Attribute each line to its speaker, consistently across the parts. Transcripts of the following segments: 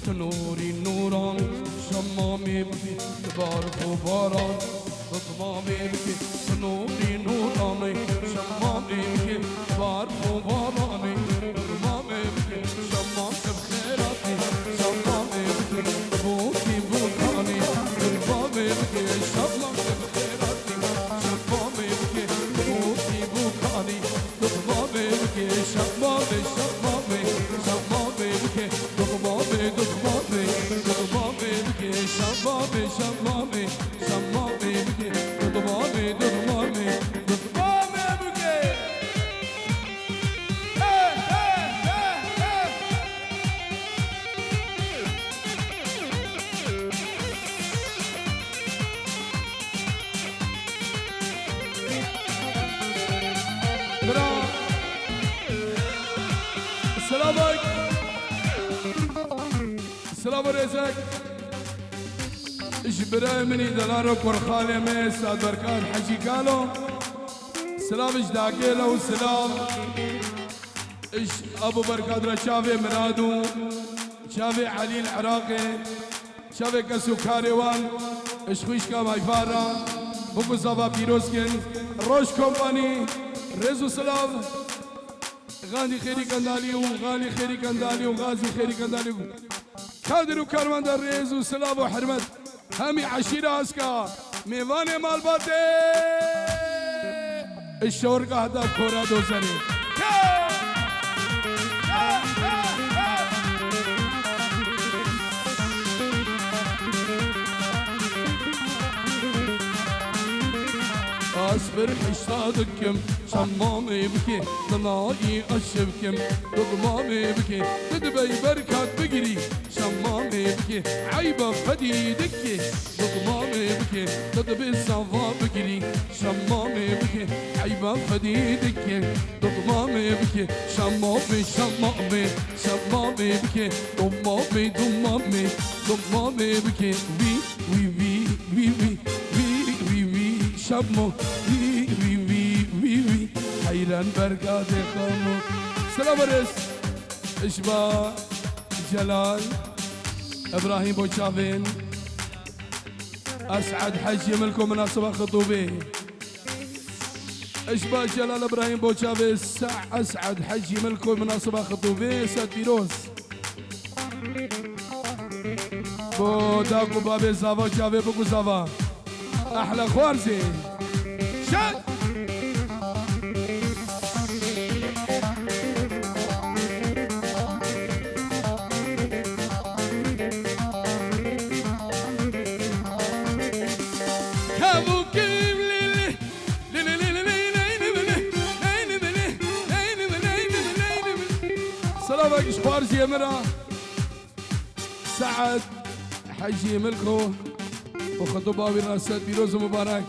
Speaker 1: تو نوری نوران شمامی بکی بارف و باران تمامی بکی تو نوری نوران شمامی بکی بارف و باران تمامی بکی شمام بخیراتی شمامی بکی بوکی بوکانی تمامی بکی شمام بخیراتی شمامی بکی بوکی بوکانی تمامی بکی شمامی شمامی شمامی بکی تمامی تمامی تمامی بکی شمامی شمامی شمامی بکی تمامی تمامی تمامی بکی السلام عليكم السلام عليكم ايش براي مني دلارو كرخالي مي استاذ بركات حجي قالوا سلام ايش داكيلو وسلام ايش ابو بركات رشافي منادو شافي علي العراقي شافي كسو كاريوان ايش خويش كام هايفارا بوكو زابا بيروسكن روش كومباني رزو سلام غاني خيري كندالي وغالي خيري كندالي وغازي خيري كندالي كادر وكرمان در ريز وسلام وحرمت همي عشيرة اسكا ميواني مالباتي الشورقة هدا كورا دوزري اصبر حشادكم شمامي بكي ضنائي اشبكم ضمامي بكي تدبي بركات بقري شمامي بكي عيبه فديدك ضمامي بكي تدبي الصفا بقري شمامي بكي عيبه فديدك ضمامي بكي شمامي شمامي شمامي بكي ضمامي ضمامي ضمامي بكي وي وي وي وي وي شمو وي وي وي وي وي حيران بركات خمو سلام رس اشبا جلال ابراهيم بوشافين اسعد حج يملكم مناسبة خطوبة اشبا جلال ابراهيم بوشافين اسعد حج يملكم مناسبة خطوبة سات بيروز بو داكو بابي زافا جافي بوكو زافا احلى خوارزي شد سلامك خوارزي يا مرا سعد حجي ملكو وخطوبة براسات بيروز مبارك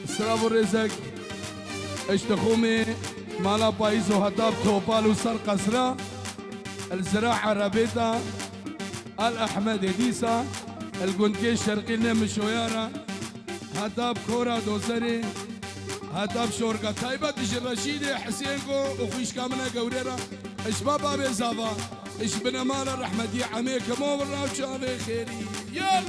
Speaker 1: السلام والرزق اشتخومي مالا بايز وهتاب توبال وصار قصرة الزراعة رابطة الأحمد هديسة القندقي الشرقي نم شويارة هتاب كورا دوزري هتاب شورقة تايبة دش الرشيدي حسينكو وخيش كامنا قوريرا اشباب ابي زافا اش بنا مالا رحمتي عميك مو بالراو شافي خيري يلا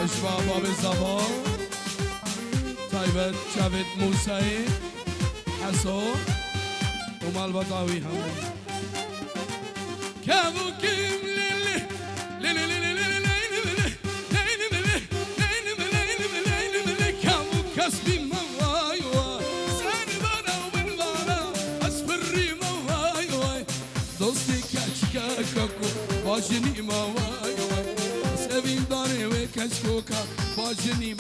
Speaker 1: اشباب ابي زافا تايبت شافت موسى حسو ومال بطاوي هم كابوكيم ليلي ليلي ليلي ليلي كابو كسبي موايوا ساني بانا ومن بانا اسبري موايوا دوستي كاشكا كاكو باجني موايوا سبين داري وكاشكوكا باجني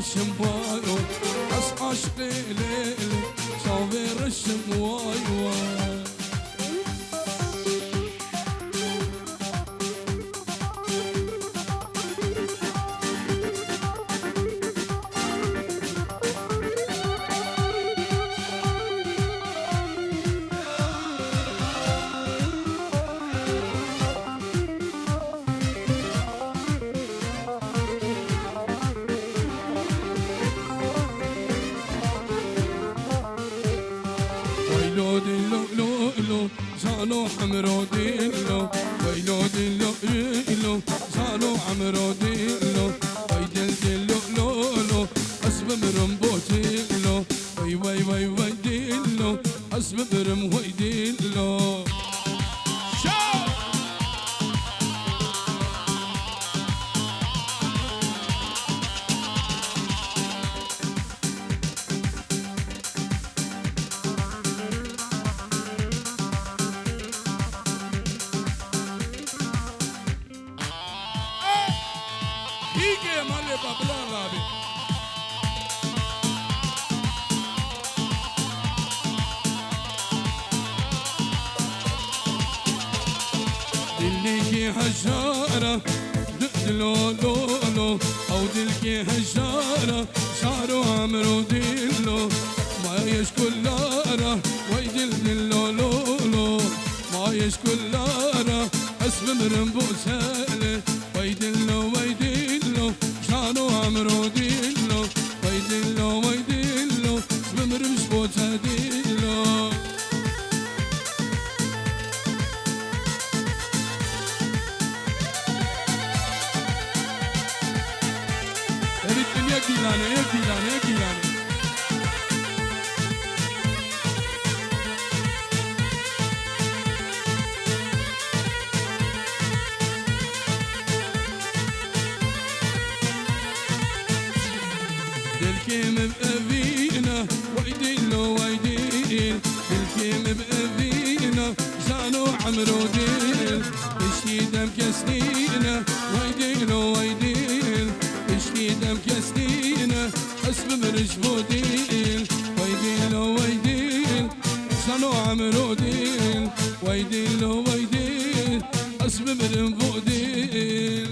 Speaker 1: رشم وايو أس عشقي ليلي شافي رشم واي واي زانو حمرو ديلو ويلو ديلو ديلو زانو حمرو ديلو ويدل ديلو لولو أسب مرم بوتيلو وي وي وي وي ديلو أسب مرم وي ديلو دلكي هجارة دلو لو لو أو دلكي هجارة شعرو عمرو دلو ما يشكل لارا ويدل دلو لو لو ما يشكل لارا اسم مرنبو سالة ويدلو ويدلو شعرو عمرو دلو ويدلو ويدلو اسم مرمش بوتا دلو يكيلاني دلكيم بأبينا ويديلو ويديل دلكيم بأبينا زانو عمرو ديل الشيدم كسنينا ويديلو ويديل الشيدم كسنينا اسم مرش بوديل ويديلو ويديل زانو عمرو ديل ويديلو ويديل اسم مرم بوديل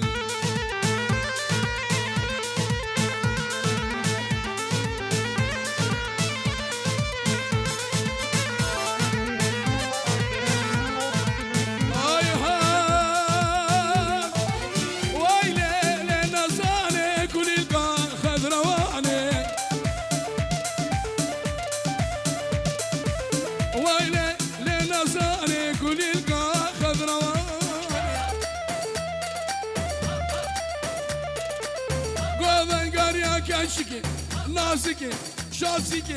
Speaker 1: نازكي شاسكي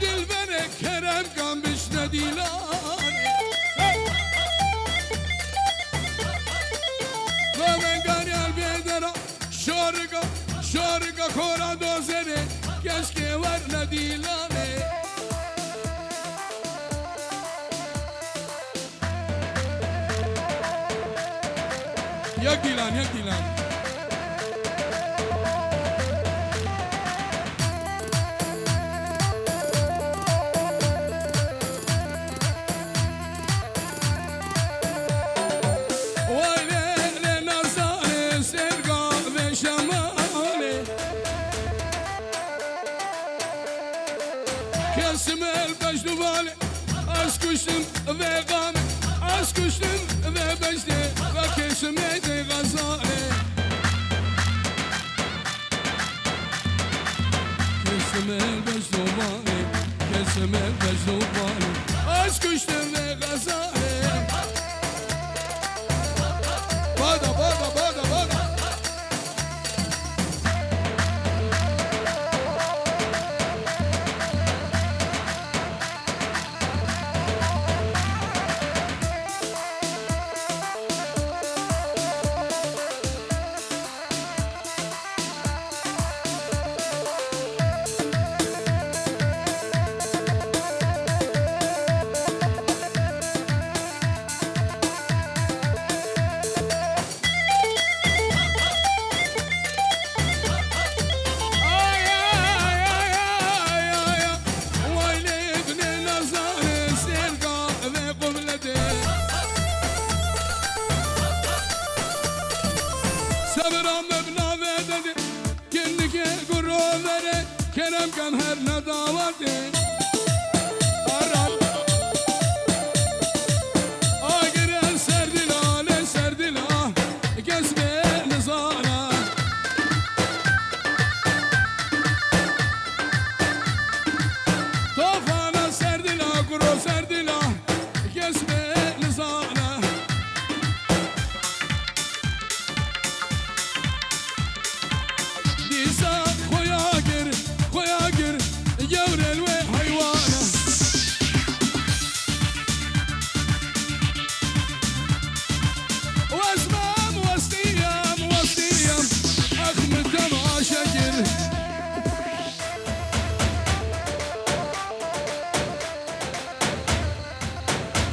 Speaker 1: دلبرك كرم كان بشنا ديلاني ومن قاري البيدرا شارقا كورا دوزري كشكي ورنا ديلاني يكيلان كسم البجد بالي أشكشتم ذي غامي أشكشتم ذي بجدي وكسم ذي غزالي كسم البجد بالي كسم البجد بالي أشكشتم ذي غزالي بادا که گرو بره کرم کم هر نداوته آگر سردلا کس به نزانه توفانا سردلا گرو سردلا کس به نزانه دیسا خویا گر جورل و حیوانه واسمام وستیم اخم تماشا گر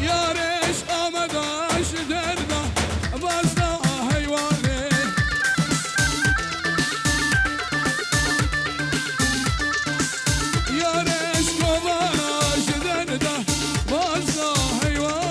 Speaker 1: یارش آمداش دردا بازدا حیوانه یارش کوباناش دردا بازدا حیوانه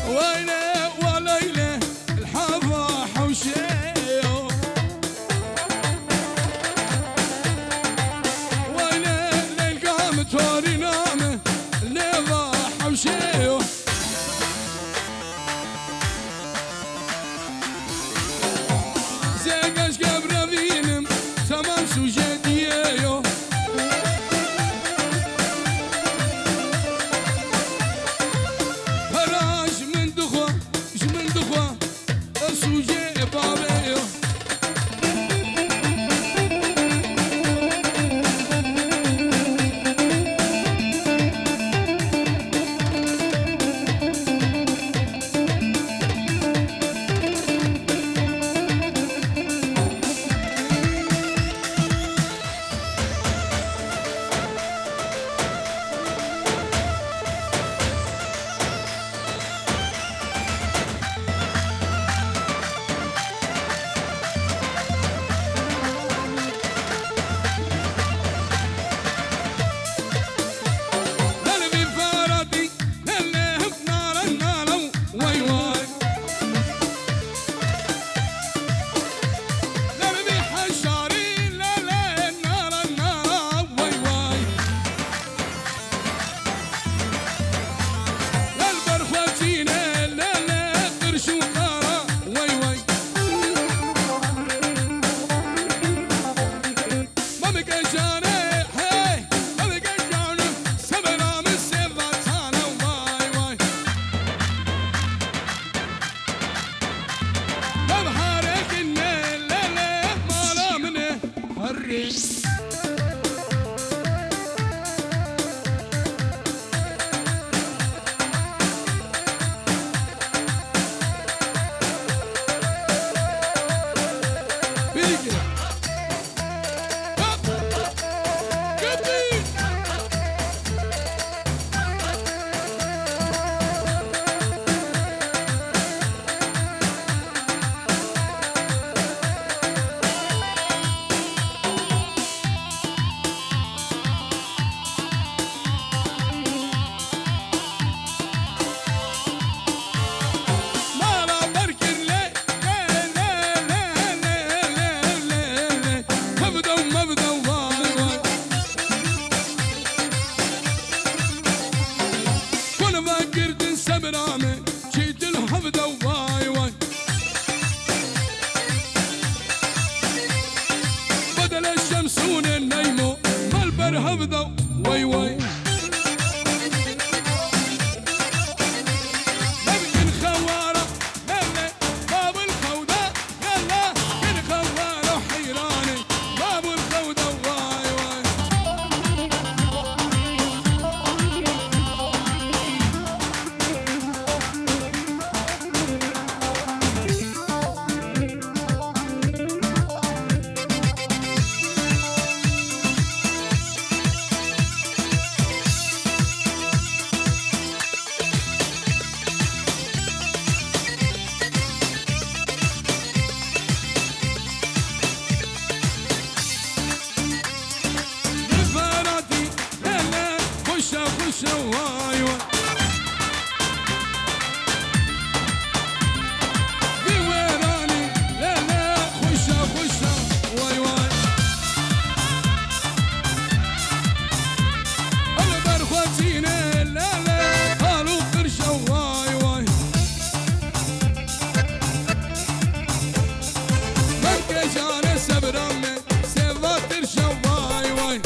Speaker 1: ويلي وليلي الحظة حوشيو ويلي ليل قام توري نامه ليضا حوشيو زيقش قبر فينم تمام سوجديو هبدا وي وي نبكي خوارة يلا باب الخودة يلا كن خوارة حيراني باب الخودة واي واي خشة واي واي في ويراني لا لا خشة واي واي البرخوتيني لا لا قالوا قرشة واي واي منك جاني سبرامي سيفا ترشة واي واي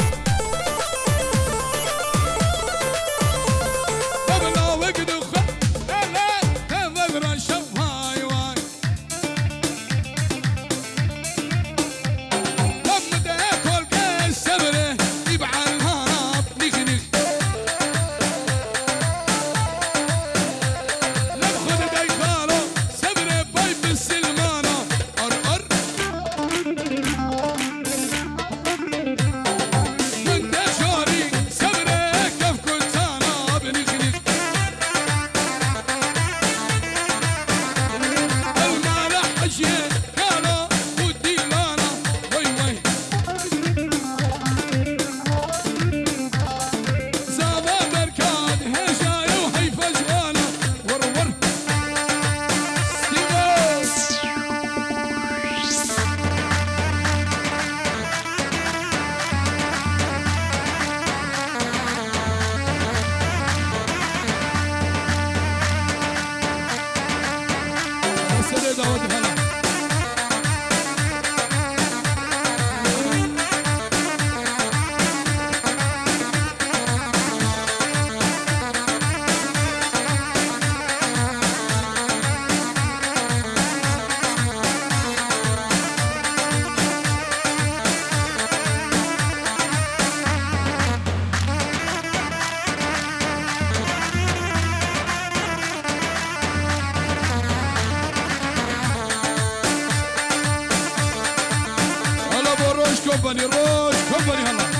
Speaker 1: كومباني روش كومباني هلا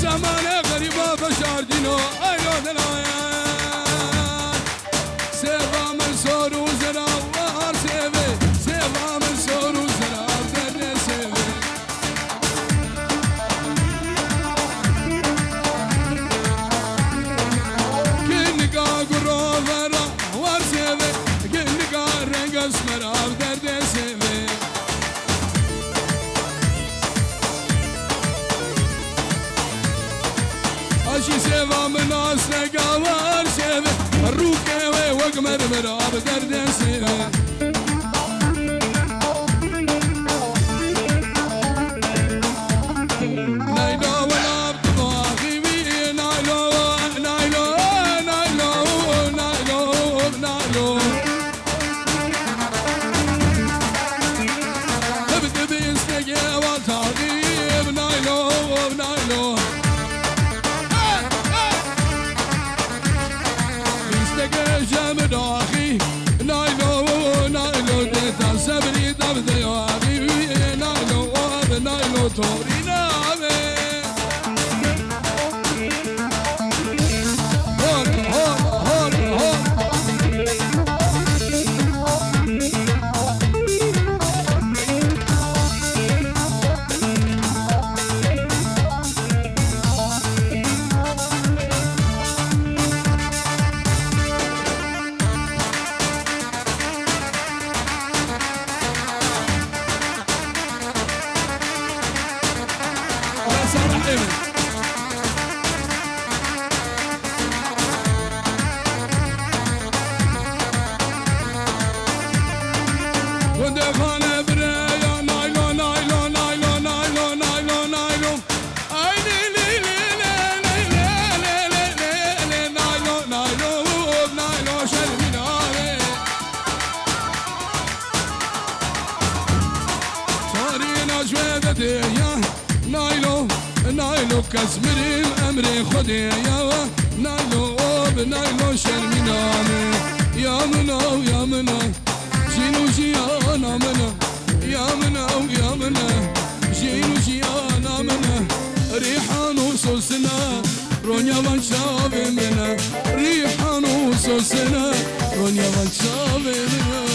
Speaker 1: زمانه غريبة بشار دينو ايو دلايان سيفا من سور وزراوار سيفا من سور وزراوار درد سيفي كنقا قروفرا وار سيفي كنقا رنق اسمرا درد سيفي من أصلك أول شيء الروكة وقمر مراب قرد سيره Torina كزمري أمري خدي يا نايلو بنايلو شرمينامي يا منو يا منو جينو جيانا منو يا منو يا منو جينو جيانا منو ريحانو سوسنا رونيا وانشافي منا ريحانو سوسنا رونيا وانشافي منا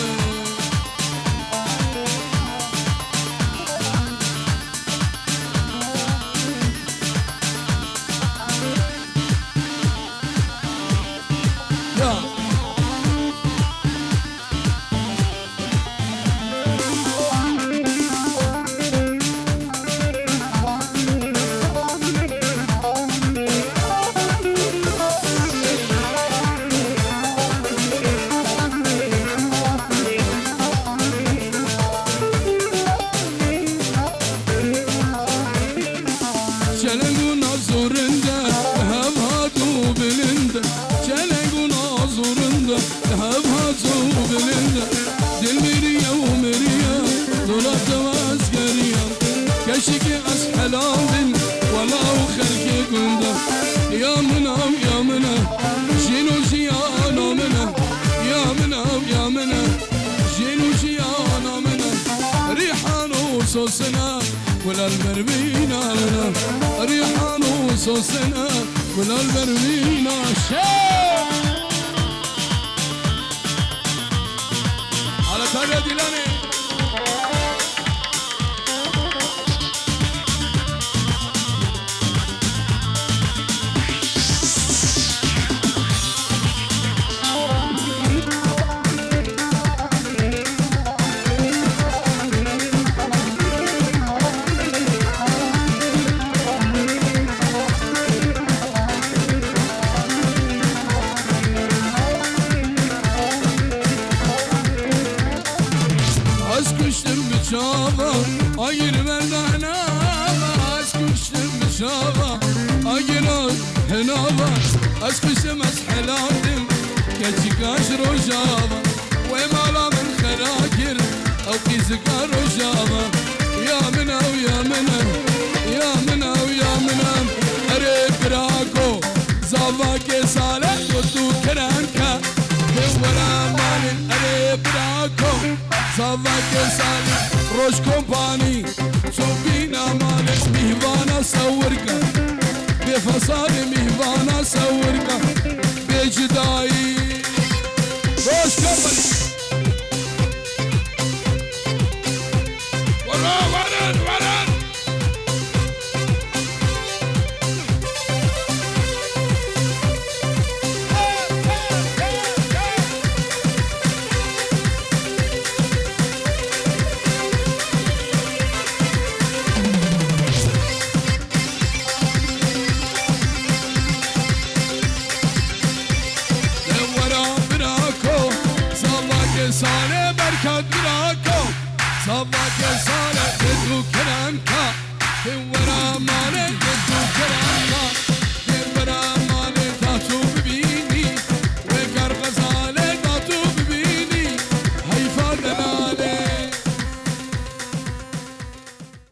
Speaker 1: صوصنا ولا البرمينا لنا ريحان صوصنا ولا البرمينا على تابع ديلاني Ayır merdana aşkıştım bişava ayır henava aşkışım asxelatim keçikaş rojava ve mala min xerakir او kizika rojava ya mina ya mina ya mina ya mina ere brako zava ke sale tu kranka wala malin ere brako zava ke sale روش كومباني صوبينا مالك مهوانا سوركا بفصال مهوانا سوركا بجداي روش كومباني ورا ورا ورا سال برکت براکو سوا که سال